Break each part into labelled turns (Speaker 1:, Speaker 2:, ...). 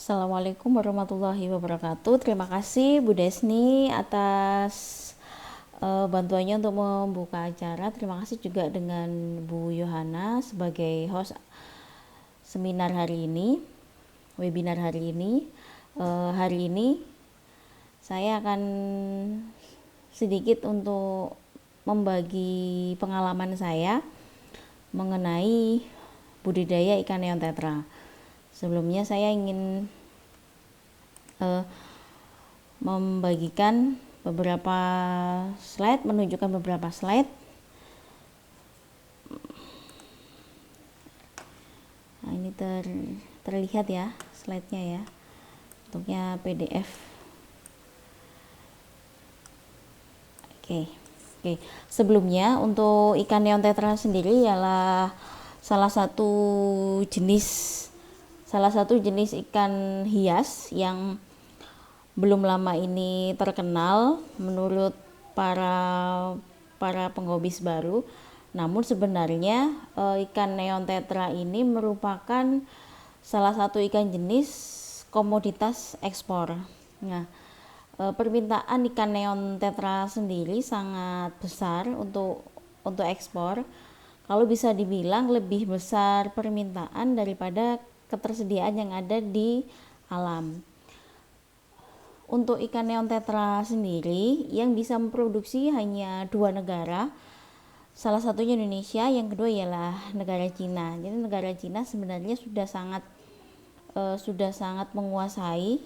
Speaker 1: Assalamualaikum warahmatullahi wabarakatuh. Terima kasih Bu Desni atas bantuannya untuk membuka acara. Terima kasih juga dengan Bu Yohana sebagai host seminar hari ini, webinar hari ini. Hari ini saya akan sedikit untuk membagi pengalaman saya mengenai budidaya ikan neon tetra. Sebelumnya saya ingin membagikan beberapa slide, menunjukkan beberapa slide. Nah, ini terlihat ya slide-nya ya, bentuknya PDF. Oke. Sebelumnya untuk ikan neon tetra sendiri ialah salah satu jenis ikan hias yang belum lama ini terkenal menurut para penghobis baru. Namun sebenarnya ikan neon tetra ini merupakan salah satu ikan jenis komoditas ekspor. Nah, permintaan ikan neon tetra sendiri sangat besar untuk ekspor. Kalau bisa dibilang lebih besar permintaan daripada ketersediaan yang ada di alam. Untuk ikan neon tetra sendiri yang bisa memproduksi hanya 2 negara, salah satunya Indonesia, yang kedua ialah negara Cina. Jadi negara Cina sebenarnya sudah sangat menguasai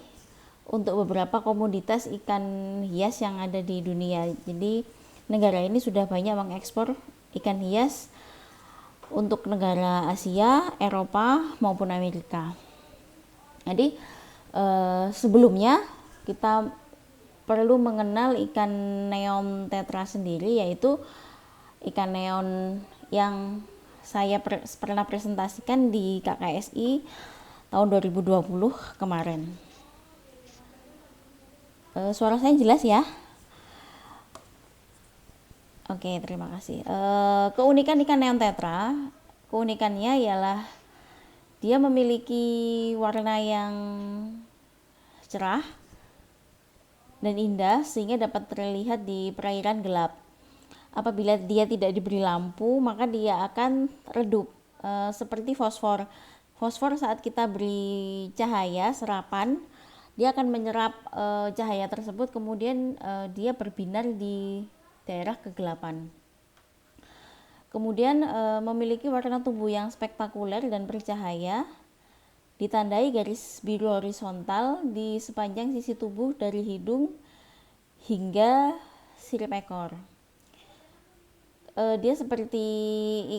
Speaker 1: untuk beberapa komoditas ikan hias yang ada di dunia. Jadi negara ini sudah banyak mengekspor ikan hias untuk negara Asia, Eropa maupun Amerika. Jadi sebelumnya kita perlu mengenal ikan neon tetra sendiri, yaitu ikan neon yang saya pernah presentasikan di KKSI tahun 2020 kemarin. Suara saya jelas ya? Oke, terima kasih. Keunikan ikan neon tetra, keunikannya ialah dia memiliki warna yang cerah dan indah sehingga dapat terlihat di perairan gelap. Apabila dia tidak diberi lampu, maka dia akan redup seperti fosfor. Fosfor saat kita beri cahaya serapan, dia akan menyerap cahaya tersebut, kemudian dia berbinar di daerah kegelapan. Kemudian memiliki warna tubuh yang spektakuler dan bercahaya, ditandai garis biru horizontal di sepanjang sisi tubuh dari hidung hingga sirip ekor. Dia seperti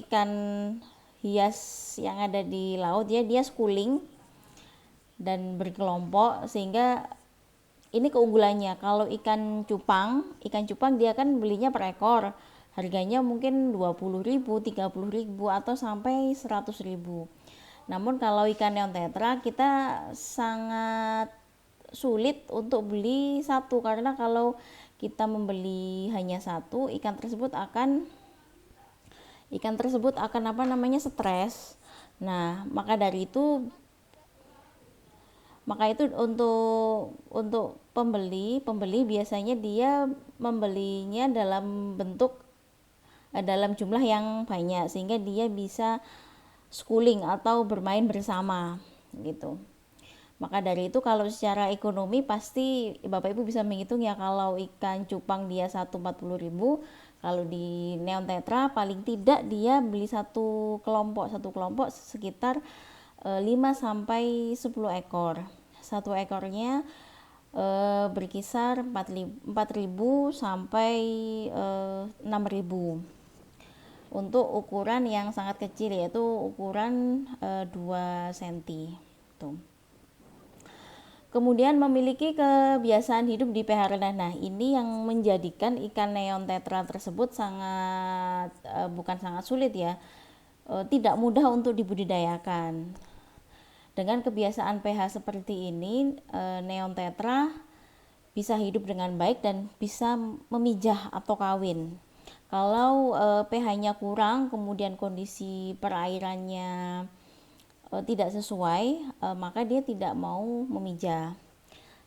Speaker 1: ikan hias yang ada di laut ya, dia schooling dan berkelompok, sehingga ini keunggulannya. Kalau ikan cupang dia kan belinya per ekor, harganya mungkin 20.000, 30.000 atau sampai 100.000. Namun kalau ikan neon tetra kita sangat sulit untuk beli satu, karena kalau kita membeli hanya satu, ikan tersebut akan stres. Nah, maka itu untuk pembeli biasanya dia membelinya dalam jumlah yang banyak, sehingga dia bisa schooling atau bermain bersama gitu. Maka dari itu kalau secara ekonomi pasti Bapak Ibu bisa menghitung ya, kalau ikan cupang dia 140.000, kalau di neon tetra paling tidak dia beli satu kelompok sekitar 5 sampai 10 ekor. Satu ekornya berkisar 4.000 sampai 6.000. Untuk ukuran yang sangat kecil, yaitu ukuran 2 cm. Tuh. Kemudian memiliki kebiasaan hidup di pH rendah. Nah, ini yang menjadikan ikan neon tetra tersebut bukan sangat sulit ya, tidak mudah untuk dibudidayakan. Dengan kebiasaan pH seperti ini, neon tetra bisa hidup dengan baik dan bisa memijah atau kawin. Kalau pH-nya kurang, kemudian kondisi perairannya tidak sesuai, maka dia tidak mau memijah.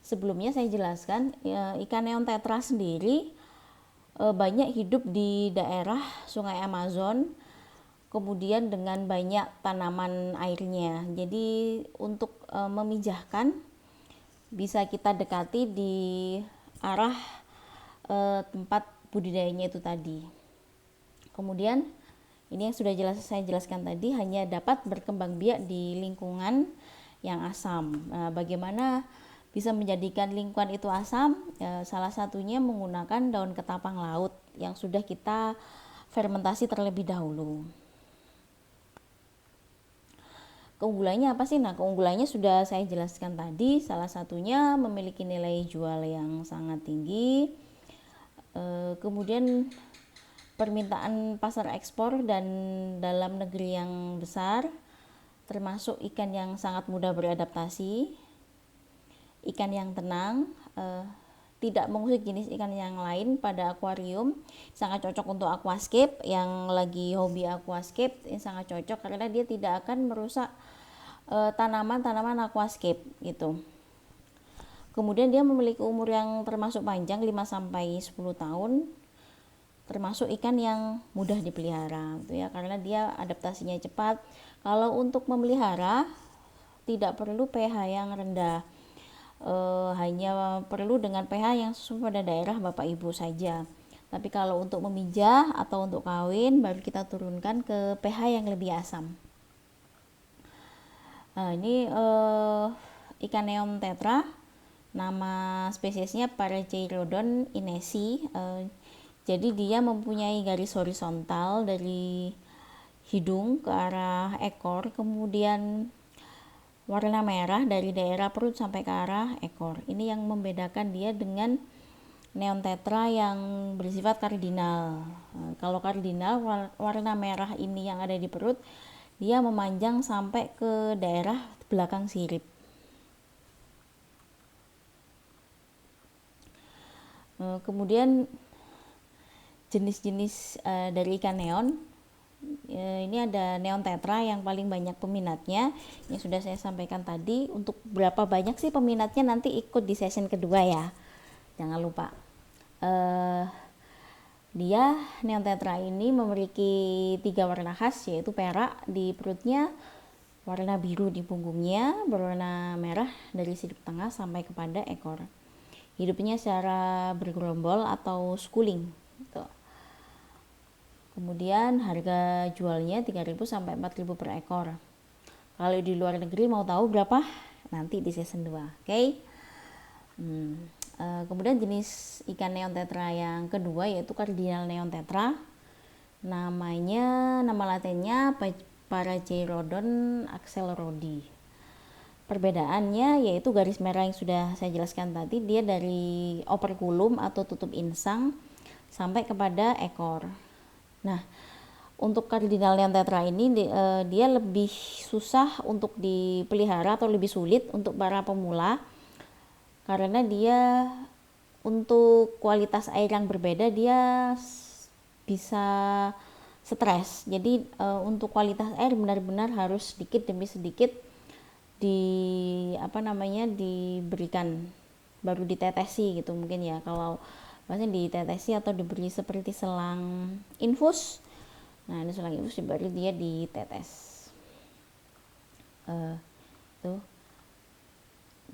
Speaker 1: Sebelumnya saya jelaskan, ikan neon tetra sendiri banyak hidup di daerah Sungai Amazon, kemudian dengan banyak tanaman airnya. Jadi untuk memijahkan bisa kita dekati di arah tempat budidayanya itu tadi. Kemudian ini yang sudah saya jelaskan tadi, hanya dapat berkembang biak di lingkungan yang asam. Nah, bagaimana bisa menjadikan lingkungan itu asam? Salah satunya menggunakan daun ketapang laut yang sudah kita fermentasi terlebih dahulu. Keunggulannya apa sih? Nah, keunggulannya sudah saya jelaskan tadi. Salah satunya memiliki nilai jual yang sangat tinggi. Kemudian permintaan pasar ekspor dan dalam negeri yang besar, termasuk ikan yang sangat mudah beradaptasi, ikan yang tenang, tidak mengusik jenis ikan yang lain pada akuarium, sangat cocok untuk aquascape. Yang lagi hobi aquascape ini sangat cocok karena dia tidak akan merusak tanaman-tanaman aquascape gitu. Kemudian dia memiliki umur yang termasuk panjang, 5-10 tahun, termasuk ikan yang mudah dipelihara gitu ya, karena dia adaptasinya cepat. Kalau untuk memelihara tidak perlu pH yang rendah, hanya perlu dengan pH yang sesuai pada daerah Bapak Ibu saja. Tapi kalau untuk memijah atau untuk kawin baru kita turunkan ke pH yang lebih asam. Nah, ini ikan neon tetra, nama spesiesnya Paracheirodon inesi. Jadi dia mempunyai garis horizontal dari hidung ke arah ekor, kemudian warna merah dari daerah perut sampai ke arah ekor. Ini yang membedakan dia dengan neon tetra yang bersifat kardinal. Kalau kardinal, warna merah ini yang ada di perut, dia memanjang sampai ke daerah belakang sirip. Kemudian jenis-jenis dari ikan neon, ini ada neon tetra yang paling banyak peminatnya, yang sudah saya sampaikan tadi. Untuk berapa banyak sih peminatnya nanti ikut di session kedua ya, jangan lupa. Dia neon tetra ini memiliki 3 warna khas, yaitu perak di perutnya, warna biru di punggungnya, berwarna merah dari sirip tengah sampai kepada ekor. Hidupnya secara bergerombol atau schooling gitu. Kemudian harga jualnya 3.000 sampai 4.000 per ekor. Kalau di luar negeri mau tahu berapa? Nanti di season 2. Oke. Kemudian jenis ikan neon tetra yang kedua yaitu kardinal neon tetra. Nama latinnya Paracheirodon axelrodi. Perbedaannya yaitu garis merah yang sudah saya jelaskan tadi, dia dari operculum atau tutup insang sampai kepada ekor. Nah, untuk kardinal neon tetra ini dia lebih susah untuk dipelihara atau lebih sulit untuk para pemula, karena dia untuk kualitas air yang berbeda dia bisa stres. Jadi untuk kualitas air benar-benar harus sedikit demi sedikit diberikan, baru ditetesi gitu mungkin ya, kalau maksudnya ditetesi atau diberi seperti selang infus. Nah, ini selang infus baru dia ditetes. Tuh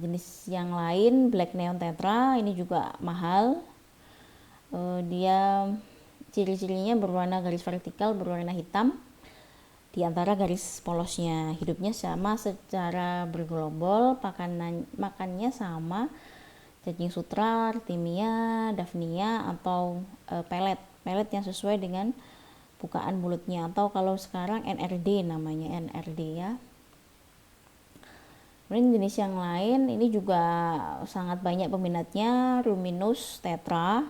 Speaker 1: jenis yang lain, black neon tetra, ini juga mahal. Dia ciri-cirinya berwarna garis vertikal berwarna hitam di antara garis polosnya. Hidupnya sama secara bergelombol, makannya sama, cacing sutra, artemia, daphnia, atau pelet yang sesuai dengan bukaan mulutnya, atau kalau sekarang NRD namanya, NRD ya. Kemudian jenis yang lain ini juga sangat banyak peminatnya, Ruminus tetra.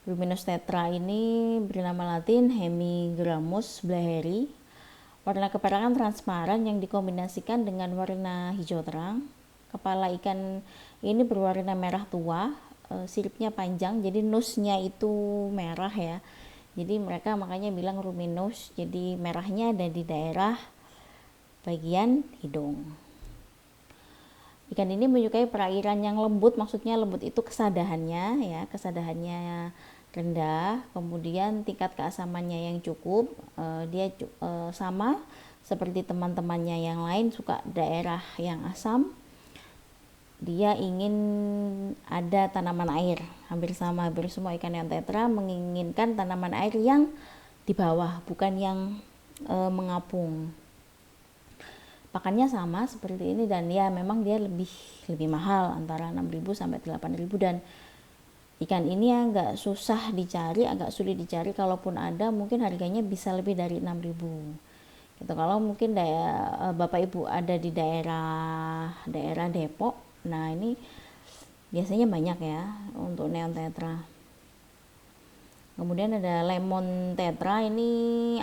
Speaker 1: Ruminus tetra ini bernama latin Hemigramus blaheri. Warna keperakan transparan yang dikombinasikan dengan warna hijau terang. Kepala ikan ini berwarna merah tua, siripnya panjang, jadi nose-nya itu merah ya. Jadi mereka makanya bilang ruminus, jadi merahnya ada di daerah bagian hidung. Ikan ini menyukai perairan yang lembut, maksudnya lembut itu kesadahannya ya, kesadahannya rendah, kemudian tingkat keasamannya yang cukup. Dia sama seperti teman-temannya yang lain, suka daerah yang asam. Dia ingin ada tanaman air, hampir semua ikan neon tetra menginginkan tanaman air yang di bawah, bukan yang mengapung. Pakannya sama seperti ini, dan ya memang dia lebih mahal, antara 6.000 sampai 8.000, dan ikan ini agak susah dicari, agak sulit dicari, kalaupun ada mungkin harganya bisa lebih dari 6.000 gitu. Kalau mungkin Bapak Ibu ada di daerah Depok, nah ini biasanya banyak ya untuk neon tetra. Kemudian ada lemon tetra, ini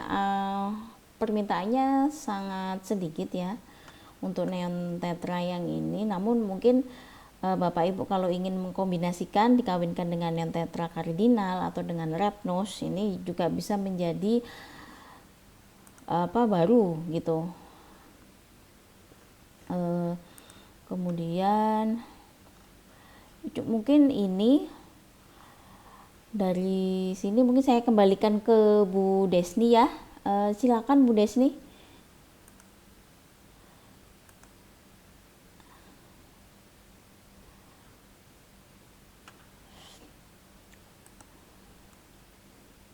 Speaker 1: permintaannya sangat sedikit ya untuk neon tetra yang ini, namun mungkin Bapak Ibu kalau ingin mengkombinasikan, dikawinkan dengan neon tetra cardinal atau dengan red nose, ini juga bisa menjadi baru gitu. Kemudian mungkin ini dari sini mungkin saya kembalikan ke Bu Desni ya. Silakan Bu Desni.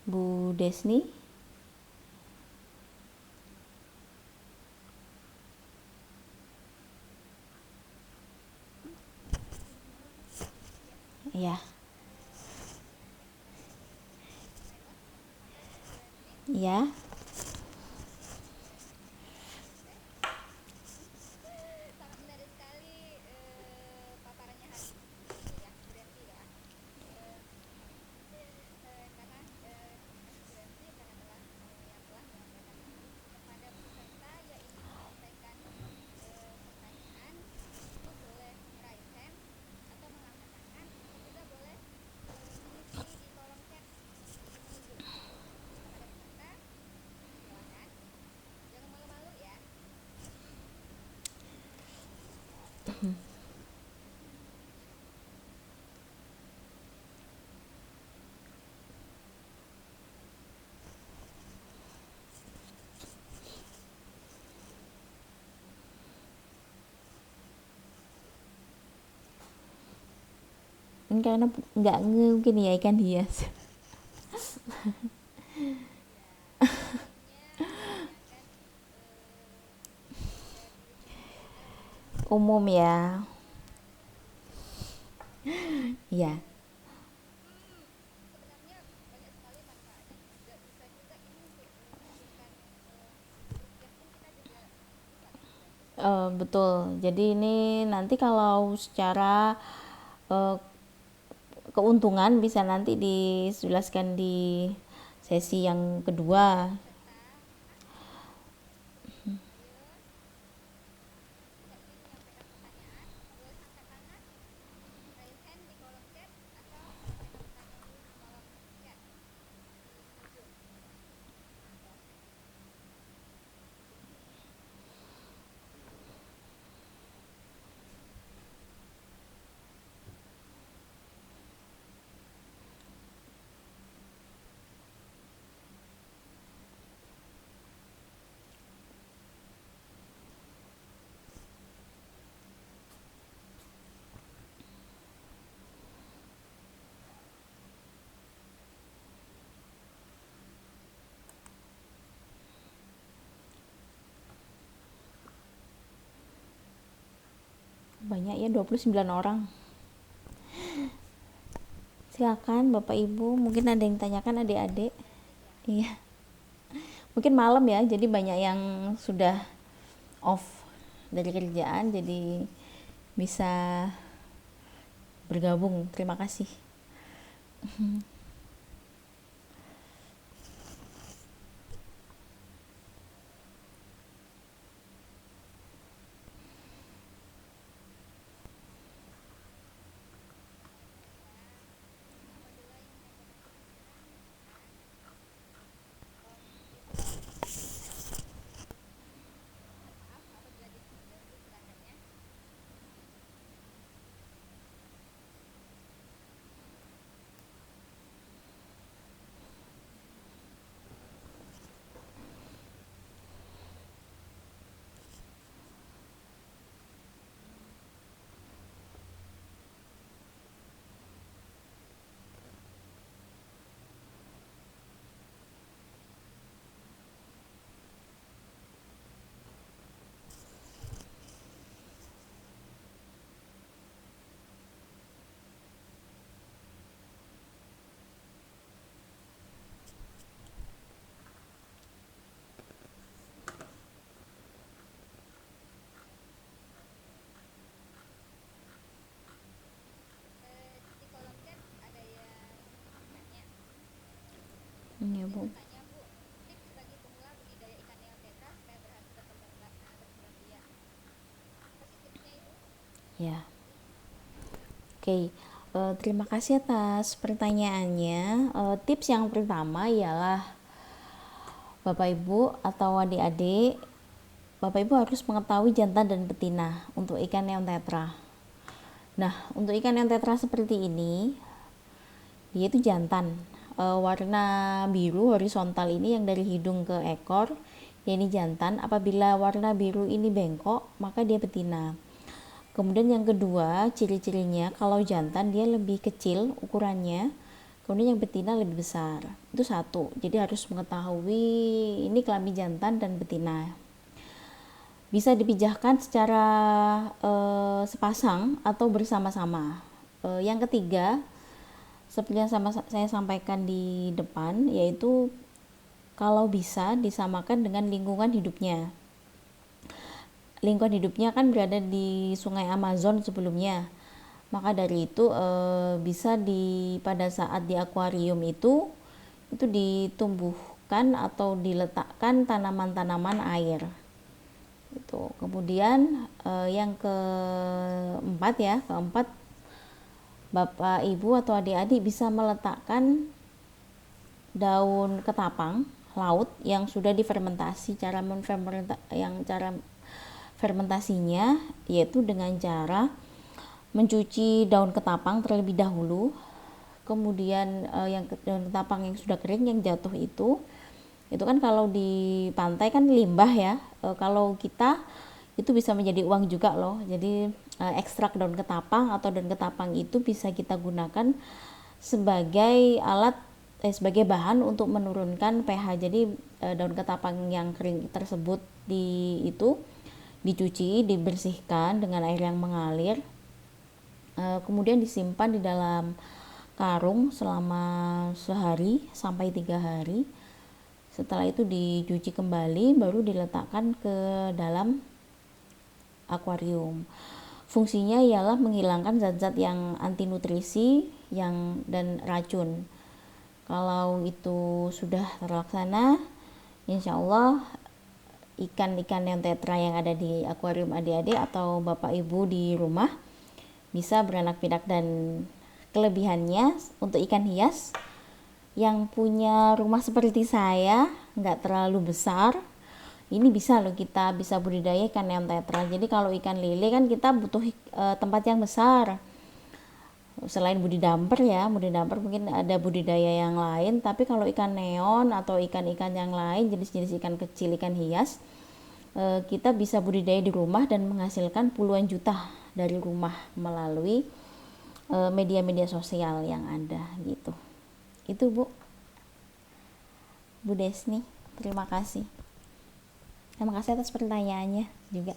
Speaker 1: Bu Desni. Ya. Ya. Ini karena nggak mungkin ya ikan hias. Umum ya. Ya. Betul. Jadi ini nanti kalau secara uh, keuntungan bisa nanti dijelaskan di sesi yang kedua. Banyak ya, 29 orang. Silakan Bapak Ibu, mungkin ada yang tanyakan adik-adik. Iya. Mungkin malam ya, jadi banyak yang sudah off dari kerjaan, jadi bisa bergabung. Terima kasih. Bu. Ya, oke. Terima kasih atas pertanyaannya. Tips yang pertama ialah Bapak Ibu atau adik-adik, Bapak Ibu harus mengetahui jantan dan betina untuk ikan neon tetra. Nah, untuk ikan neon tetra seperti ini, dia itu jantan. Warna biru horizontal ini yang dari hidung ke ekor, ya ini jantan. Apabila warna biru ini bengkok, maka dia betina. Kemudian yang kedua, ciri-cirinya kalau jantan dia lebih kecil ukurannya, kemudian yang betina lebih besar. Itu satu. Jadi harus mengetahui ini kelamin jantan dan betina. Bisa dipijahkan secara sepasang atau bersama-sama. Yang ketiga, seperti yang saya sampaikan di depan, yaitu kalau bisa disamakan dengan lingkungan hidupnya. Lingkungan hidupnya kan berada di Sungai Amazon sebelumnya. Maka dari itu bisa pada saat di akuarium itu ditumbuhkan atau diletakkan tanaman-tanaman air. Itu. Kemudian yang keempat, Bapak Ibu atau adik-adik bisa meletakkan daun ketapang laut yang sudah difermentasi. Cara fermentasinya yaitu dengan cara mencuci daun ketapang terlebih dahulu. Kemudian yang daun ketapang yang sudah kering yang jatuh itu kan kalau di pantai kan limbah ya. Kalau kita itu bisa menjadi uang juga loh. Jadi ekstrak daun ketapang atau daun ketapang itu bisa kita gunakan sebagai sebagai bahan untuk menurunkan pH. Jadi daun ketapang yang kering tersebut dicuci, dibersihkan dengan air yang mengalir. Kemudian disimpan di dalam karung selama sehari sampai 3 hari. Setelah itu dicuci kembali, baru diletakkan ke dalam akuarium. Fungsinya ialah menghilangkan zat-zat yang anti nutrisi dan racun. Kalau itu sudah terlaksana, insya Allah ikan-ikan neon tetra yang ada di akuarium adik-adik atau Bapak Ibu di rumah bisa beranak pinak. Dan kelebihannya untuk ikan hias yang punya rumah seperti saya, nggak terlalu besar, ini bisa loh kita bisa budidaya ikan neon tetra. Jadi kalau ikan lele kan kita butuh tempat yang besar. Selain budi damper mungkin ada budidaya yang lain, tapi kalau ikan neon atau ikan-ikan yang lain, jenis-jenis ikan kecil, ikan hias, kita bisa budidaya di rumah dan menghasilkan puluhan juta dari rumah melalui media-media sosial yang ada gitu. Itu Bu Desni, terima kasih atas pertanyaannya juga.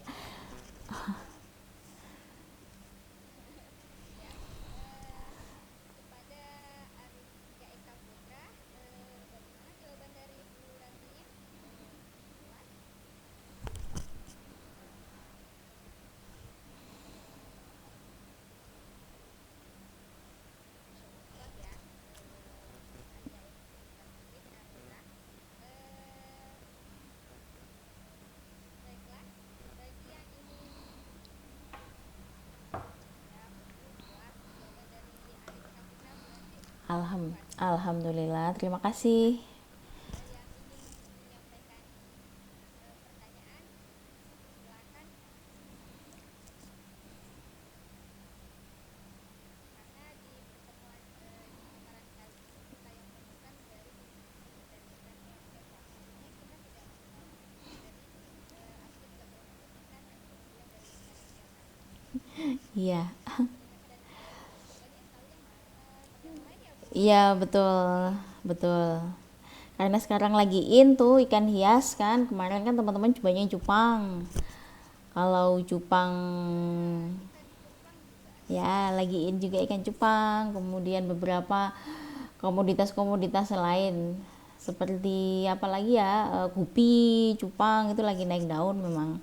Speaker 1: Alhamdulillah, terima kasih. Iya. Iya, betul. Betul. Karena sekarang lagi in tuh ikan hias kan. Kemarin kan teman-teman cobanya cupang. Kalau cupang ya lagi in juga ikan cupang. Kemudian beberapa komoditas-komoditas lain seperti apalagi ya, gupi, cupang itu lagi naik daun memang.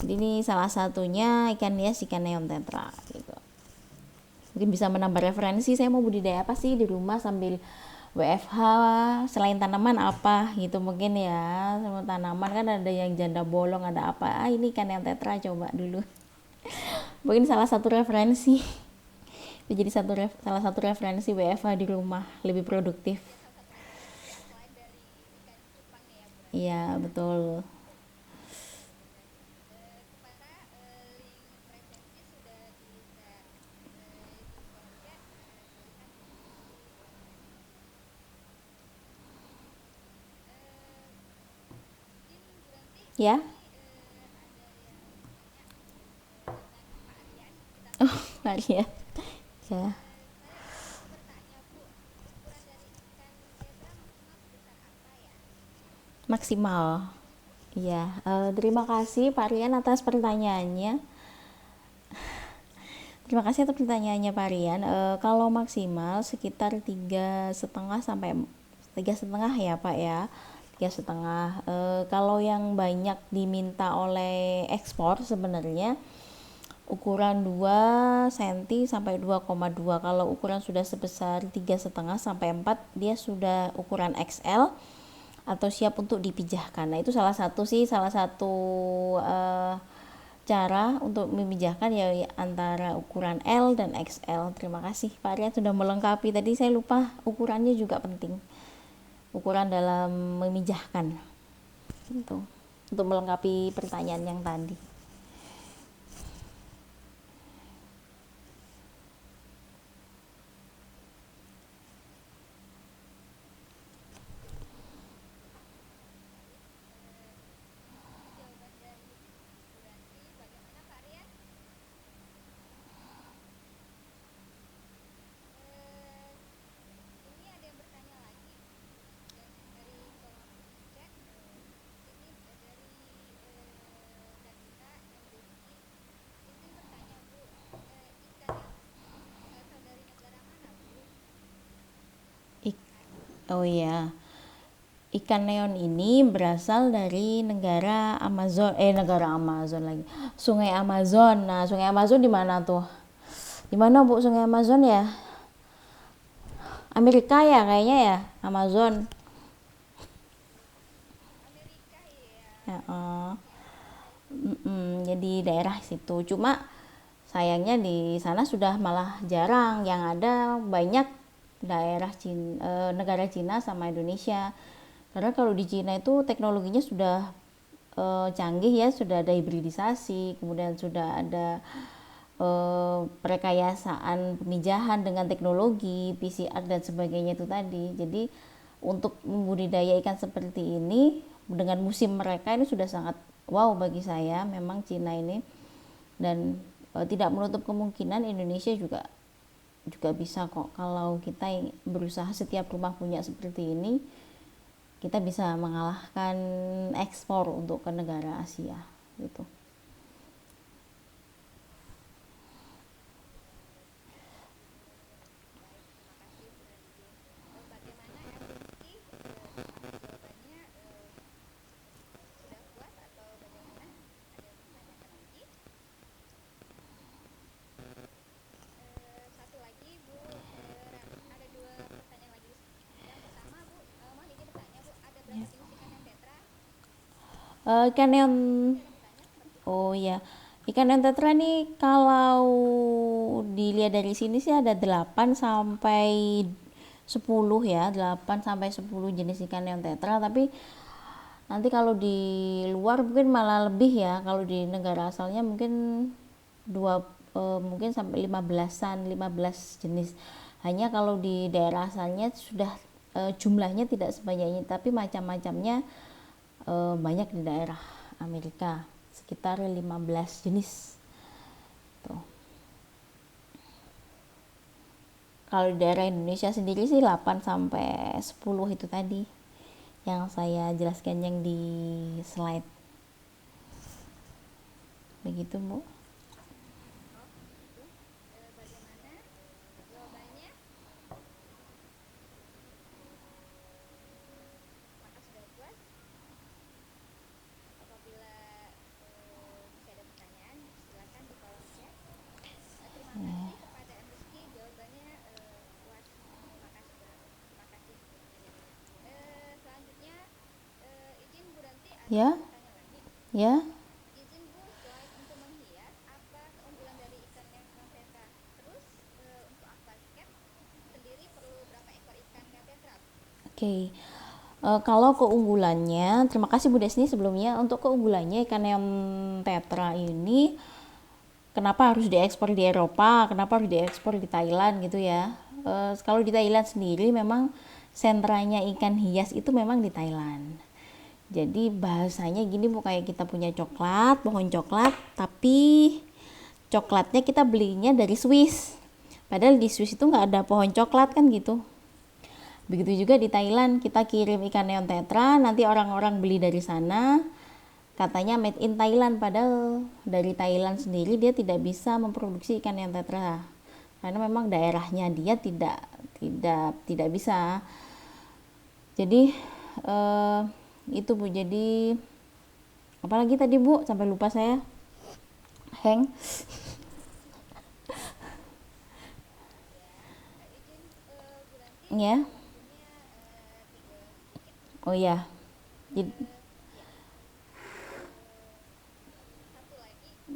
Speaker 1: Jadi ini salah satunya ikan hias, ikan neon tetra gitu. Mungkin bisa menambah referensi, saya mau budidaya apa sih di rumah sambil WFH selain tanaman apa gitu mungkin ya. Sama tanaman kan ada yang janda bolong, ada apa, ini kan yang tetra coba dulu. Mungkin salah satu referensi. Itu jadi salah satu referensi WFH di rumah lebih produktif. Iya betul. Ya. Oh Maria ya. Maksimal. Iya, terima kasih Pak Rian atas pertanyaannya. Terima kasih atas pertanyaannya Pak Rian. Kalau maksimal sekitar 3,5 sampai 3,5 ya Pak ya. 3,5. Kalau yang banyak diminta oleh ekspor sebenarnya ukuran 2 cm sampai 2,2. Kalau ukuran sudah sebesar 3,5 sampai 4, dia sudah ukuran XL atau siap untuk dipijahkan. Nah itu salah satu cara untuk memijahkan ya antara ukuran L dan XL. Terima kasih Pak Rian sudah melengkapi. Tadi saya lupa ukurannya juga penting. Ukuran dalam memijahkan. Itu untuk melengkapi pertanyaan yang tadi. Oh iya, ikan neon ini berasal dari negara Amazon lagi. Sungai Amazon. Nah, Sungai Amazon di mana tuh? Di mana Bu Sungai Amazon ya? Amerika ya kayaknya ya, Amazon. Ya, jadi daerah situ. Cuma sayangnya di sana sudah malah jarang, yang ada banyak daerah negara Cina sama Indonesia. Karena kalau di Cina itu teknologinya sudah canggih ya, sudah ada hibridisasi, kemudian sudah ada perekayasaan pemijahan dengan teknologi PCR dan sebagainya itu tadi. Jadi untuk membudidaya ikan seperti ini dengan musim mereka ini sudah sangat wow bagi saya memang Cina ini. Dan tidak menutup kemungkinan Indonesia juga juga bisa kok, kalau kita berusaha setiap rumah punya seperti ini, kita bisa mengalahkan ekspor untuk ke negara Asia gitu. Ikan neon, oh ya, ikan neon tetra nih kalau dilihat dari sini sih ada 8 sampai 10 ya, 8 sampai 10 jenis ikan neon tetra, tapi nanti kalau di luar mungkin malah lebih ya, kalau di negara asalnya mungkin mungkin sampai 15 jenis. Hanya kalau di daerah asalnya sudah jumlahnya tidak sebanyak ini, tapi macam-macamnya banyak di daerah Amerika, sekitar 15 jenis tuh. Kalau di daerah Indonesia sendiri sih 8 sampai 10 itu tadi yang saya jelaskan yang di slide. Begitu, Bu. Ya, ya. Oke. Kalau keunggulannya, terima kasih Bu Desni sebelumnya. Untuk keunggulannya ikan neon tetra ini kenapa harus diekspor di Eropa, kenapa harus diekspor di Thailand gitu ya. Kalau di Thailand sendiri memang sentranya ikan hias itu memang di Thailand. Jadi bahasanya gini Bu, kayak kita punya coklat, pohon coklat, tapi coklatnya kita belinya dari Swiss. Padahal di Swiss itu nggak ada pohon coklat kan gitu. Begitu juga di Thailand, kita kirim ikan neon tetra, nanti orang-orang beli dari sana, katanya made in Thailand, padahal dari Thailand sendiri dia tidak bisa memproduksi ikan neon tetra. Karena memang daerahnya dia tidak bisa. Jadi eh, itu Bu. Jadi apalagi tadi Bu, sampai lupa saya. Heng. Ya. Oh ya. Jadi,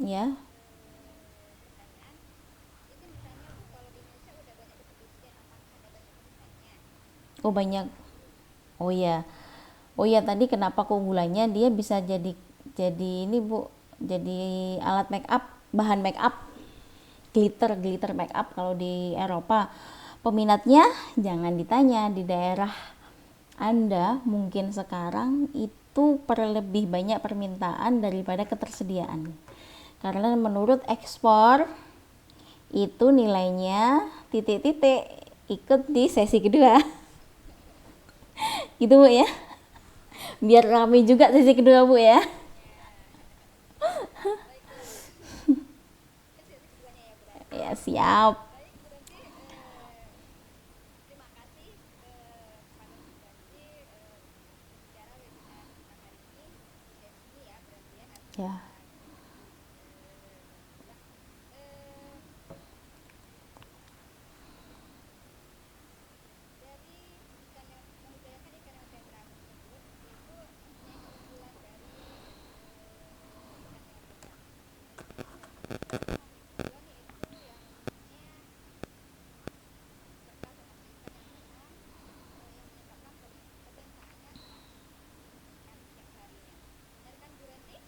Speaker 1: ya. Oh banyak. Oh ya. Oh ya, tadi kenapa keunggulannya dia bisa jadi ini Bu, jadi alat make up, bahan make up, glitter glitter make up kalau di Eropa. Peminatnya jangan ditanya, di daerah Anda mungkin sekarang itu lebih banyak permintaan daripada ketersediaan. Karena menurut ekspor itu nilainya titik-titik ikut di sesi kedua. Gitu Bu ya. Biar rame juga sesi kedua Bu ya. Ya siap. Ya.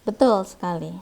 Speaker 1: Betul sekali.